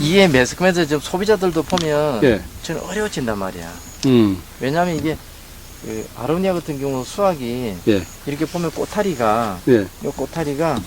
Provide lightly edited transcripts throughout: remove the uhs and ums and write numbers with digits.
이게 매스컴에서 좀 소비자들도 보면 예. 저는 어려워진단 말이야. 음. 왜냐하면 이게 그 아로니아 같은 경우 수확이 예. 이렇게 보면 꼬타리가 예. 이 꼬타리가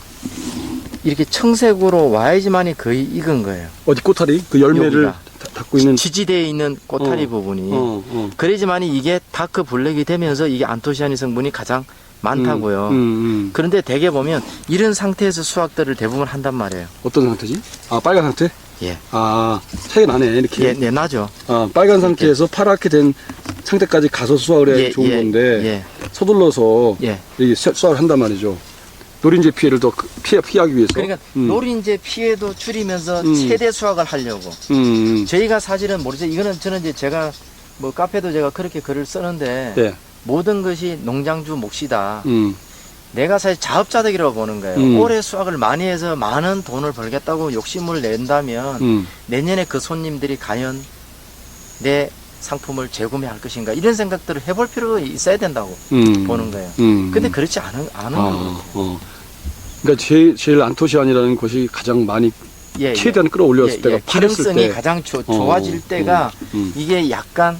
이렇게 청색으로 와야지만이 거의 익은 거예요. 어디 꼬타리? 그 열매를 여기가. 닫고 있는. 지지대에 있는 꼬타리 부분이 그래야지만이 이게 다크 블랙이 되면서 이게 안토시아닌 성분이 가장 많다고요. 그런데 대개 보면 이런 상태에서 수확들을 대부분 한단 말이에요. 어떤 상태지? 아, 빨간 상태? 예. 아, 차이가 나네, 이렇게. 예, 네, 나죠. 아, 빨간 상태에서 파랗게 된 상태까지 가서 수확을 해야 예, 좋은 예, 건데, 예. 서둘러서 예. 이게 수확을 한단 말이죠. 노린재 피해를 더 피하기 위해서. 그러니까 노린재 피해도 줄이면서 최대 수확을 하려고. 저희가 사실은 모르죠. 이거는 저는 이제 제가 뭐 카페도 제가 그렇게 글을 쓰는데 네. 모든 것이 농장주 몫이다. 음. 내가 사실 자업자득이라고 보는 거예요. 올해 수확을 많이 해서 많은 돈을 벌겠다고 욕심을 낸다면 내년에 그 손님들이 과연 내 상품을 재구매할 것인가 이런 생각들을 해볼 필요가 있어야 된다고 보는 거예요. 근데 그렇지 않은 것 같아요. 그러니까 제일 안토시아닌이라는 것이 가장 많이 예, 최대한 끌어올렸을 때가 파랬을 기능성이 때. 가장 좋아질 때가 이게 약간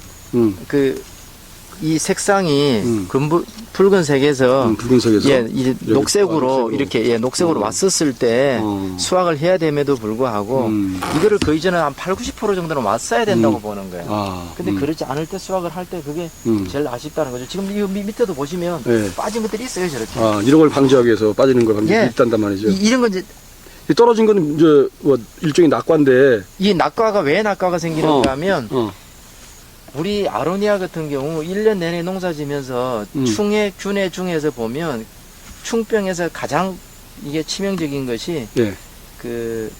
이 색상이 붉은색에서 붉은색에서 예, 이제 녹색으로 이렇게 예, 녹색으로 왔었을 때 수확을 해야 됨에도 불구하고 이거를 거의 저는 한 80~90% 정도는 왔어야 된다고 보는 거예요. 아, 근데 그렇지 않을 때 수확을 할 때 그게 제일 아쉽다는 거죠. 지금 이 밑에도 보시면 네. 빠진 것들이 있어요, 저렇게. 아, 이런 걸 방지하기 위해서 빠지는 걸 예. 있단단 말이죠. 이런 건 이제 이 떨어진 건 이제 뭐 일종의 낙과인데. 이 낙과가 왜 낙과가 생기는가 하면 우리 아로니아 같은 경우 1년 내내 농사 지면서 충의 균해 중에서 보면 충병에서 가장 이게 치명적인 것이 예. 그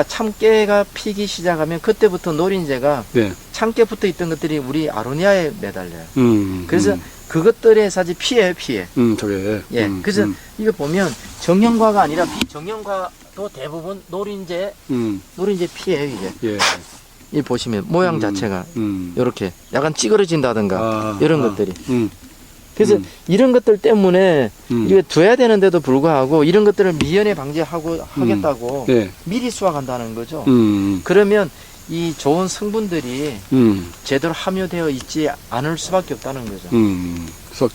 참깨가 피기 시작하면 그때부터 노린재가 네. 참깨 붙어 있던 것들이 우리 아로니아에 매달려요. 그래서 음. 그것들의 사실 피해요. 저게. 예. 그래서 이거 보면 정형과가 아니라 비정형과도 대부분 노린재 피해요, 이게. 예. 이 보시면 모양 자체가 이렇게 약간 찌그러진다든가 이런 것들이. 그래서 이런 것들 때문에 이거 둬야 되는데도 불구하고 이런 것들을 미연에 하겠다고 네. 미리 수확한다는 거죠. 그러면 이 좋은 성분들이 제대로 함유되어 있지 않을 수밖에 없다는 거죠.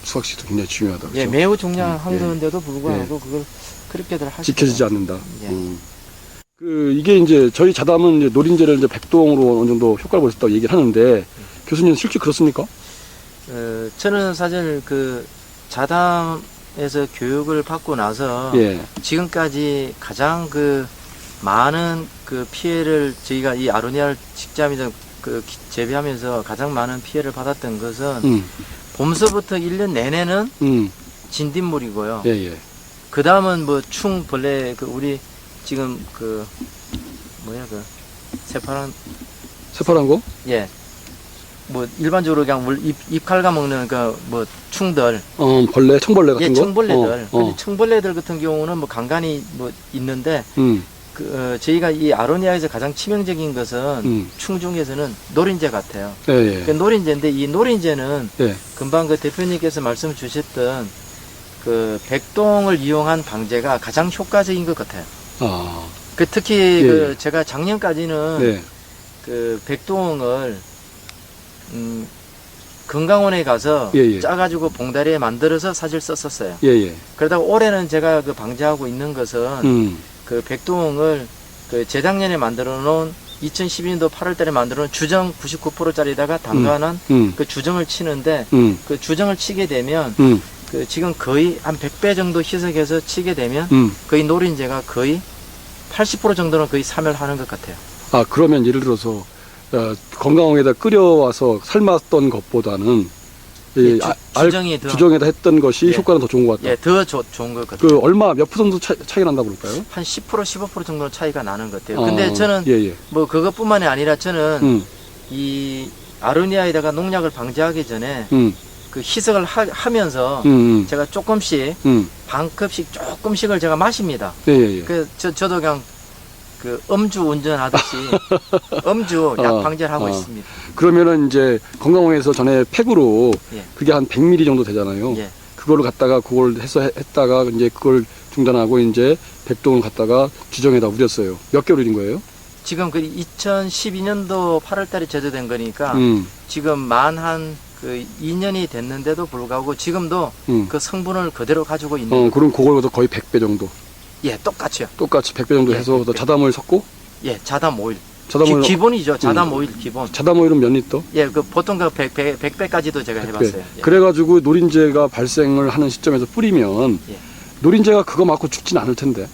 수확시도 굉장히 중요하다. 예, 그렇죠? 매우 중요한 건데도 불구하고 그걸 그렇게들 하시죠. 지켜지지 않는다. 예. 이게 이제 저희 자담은 이제 노린재를 이제 백동으로 어느 정도 효과를 볼 수 있다고 얘기를 하는데 교수님 실제 그렇습니까? 저는 사실 그 자담에서 교육을 받고 나서 예. 지금까지 가장 그 많은 그 피해를 저희가 이 아로니아를 직접이죠 재배하면서 가장 많은 피해를 받았던 것은 봄서부터 1년 내내는 진딧물이고요. 예, 예. 그 다음은 뭐 충벌레 우리 지금 새파란 거? 예. 뭐 일반적으로 그냥 잎 갉아 먹는 충들. 벌레, 청벌레 같은 예, 거? 청벌레들. 근데 청벌레들 같은 경우는 뭐 간간히 있는데 저희가 이 아로니아에서 가장 치명적인 것은 충 중에서는 노린재 같아요. 예, 예. 그 노린재인데 이 노린재는 예. 금방 그 대표님께서 말씀 주셨던 그 백동을 이용한 방제가 가장 효과적인 것 같아요. 특히 예. 제가 작년까지는 네. 그 백동을 건강원에 가서 예, 예. 짜가지고 봉다리에 만들어서 사실 썼었어요. 예, 예. 그러다가 올해는 제가 그 방제하고 있는 것은 그 백동을 그 재작년에 만들어 놓은 2012년도 8월 달에 만들어 놓은 주정 99%짜리다가 담가는 그 주정을 치는데 그 주정을 치게 되면 그 지금 거의 한 100배 정도 희석해서 치게 되면 거의 노린재가 거의 80% 정도는 거의 사멸하는 것 같아요. 아, 그러면 예를 들어서 건강원에다 끓여와서 삶았던 것보다는 예, 주정에다 했던 것이 예. 효과는 더 좋은 것 같다. 예, 더 좋은 것 같아요. 몇 프로 정도 차이가 난다고 그럴까요? 한 10%, 15% 정도 차이가 나는 것 같아요. 근데 저는 예, 예. 뭐 그것뿐만이 아니라 저는 이 아로니아에다가 농약을 방제하기 전에 그 희석을 하면서 제가 조금씩 반 컵씩 조금씩을 제가 마십니다. 예, 예, 예. 저도 그냥 그 음주 운전하듯이 음주 약 방제를 하고 있습니다. 그러면은 이제 건강원에서 전에 팩으로 예. 그게 한 100ml 정도 되잖아요. 예. 그거를 갖다가 그걸 했다가 이제 그걸 중단하고 이제 백동을 갖다가 주정에다 우렸어요. 몇 개월 우린 거예요? 지금 그 2012년도 8월달에 제조된 거니까 지금 만 한 그 2년이 됐는데도 불구하고 지금도 그 성분을 그대로 가지고 있는. 그럼 그걸보다 거의 100배 정도. 예, 똑같이요. 똑같이 100배 정도 예, 해서 100배. 자담을 섞고. 예, 자담 오일. 자담 기본이죠. 자담 오일 기본. 자담 오일은 몇 리터? 예, 그 보통 그 100배까지도 제가 100배. 해봤어요. 예. 그래가지고 노린재가 발생을 하는 시점에서 뿌리면 예. 노린재가 그거 맞고 죽진 않을 텐데.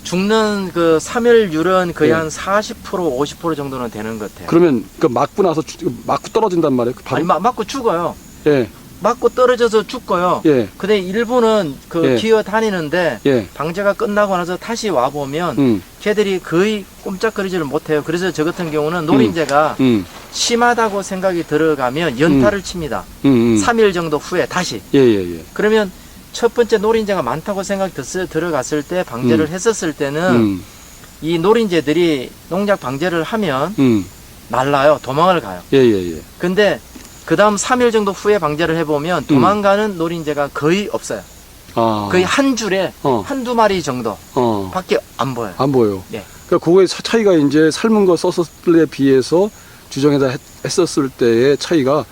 죽는 그 사멸률은 거의 예. 한 40%, 50% 정도는 되는 것 같아요. 그러면 그 맞고 나서 맞고 떨어진단 말이에요. 바로? 아니, 맞고 죽어요. 예, 맞고 떨어져서 죽고요. 예, 근데 일부는 그 예. 기어 다니는데 예. 방제가 끝나고 나서 다시 와 보면 걔들이 거의 꼼짝거리지를 못해요. 그래서 저 같은 경우는 노린재가 심하다고 생각이 들어가면 연타를 칩니다. 3일 정도 후에 다시. 예, 예, 예. 그러면 첫 번째 노린재가 많다고 생각이 들어갔을 때 방제를 했었을 때는 이 노린재들이 농약 방제를 하면 날라요. 도망을 가요. 예, 예, 예. 근데 그 다음 3일 정도 후에 방제를 해보면 도망가는 노린재가 거의 없어요. 아. 거의 한 줄에 한두 마리 정도 밖에 안 보여요. 안 보여요. 예. 그러니까 그거의 차이가 이제 삶은 거 썼을 때에 비해서 주정에다 했었을 때의 차이가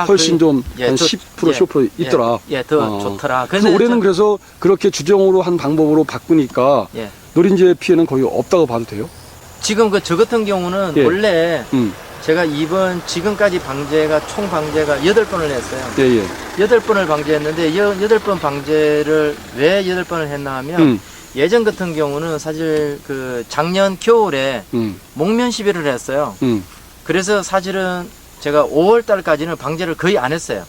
훨씬 좀 한 10%, 15% 있더라. 예, 더 좋더라. 그래서 올해는 그래서 그렇게 주정으로 한 방법으로 바꾸니까 예. 노린재 피해는 거의 없다고 봐도 돼요? 지금 저 같은 경우는 예. 원래 제가 지금까지 방제가 총 방제가 8번을 했어요. 예, 예. 8번을 방제했는데 8번 방제를 왜 8번을 했나 하면 예전 같은 경우는 사실 그 작년 겨울에 목면 시비를 했어요. 그래서 사실은 제가 5월 달까지는 방제를 거의 안 했어요.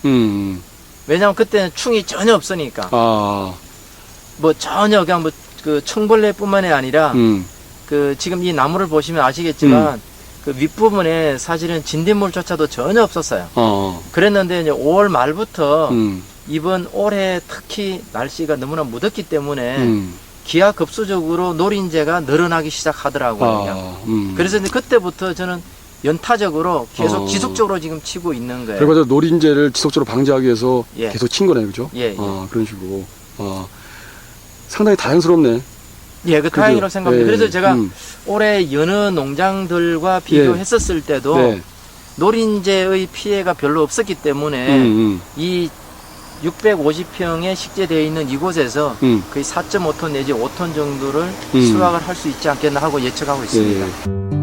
왜냐하면 그때는 충이 전혀 없으니까. 아. 뭐 전혀 그냥 뭐 그 청벌레뿐만이 아니라 그 지금 이 나무를 보시면 아시겠지만 그 윗부분에 사실은 진딧물조차도 전혀 없었어요. 그랬는데 이제 5월 말부터 이번 올해 특히 날씨가 너무나 무덥기 때문에 기하급수적으로 노린재가 늘어나기 시작하더라고요. 그래서 이제 그때부터 저는 연타적으로 계속 지속적으로 지금 치고 있는 거예요. 그래서 노린재를 지속적으로 방지하기 위해서 예. 계속 친 거네요, 그죠? 예, 예. 그런 식으로. 상당히 다양스럽네. 예, 그 다행이라고 생각합니다. 예. 그래서 제가 올해 여느 농장들과 비교했었을 때도 네. 노린재의 피해가 별로 없었기 때문에 이 650평에 식재되어 있는 이곳에서 거의 4.5톤 내지 5톤 정도를 수확을 할 수 있지 않겠나 하고 예측하고 있습니다. 예.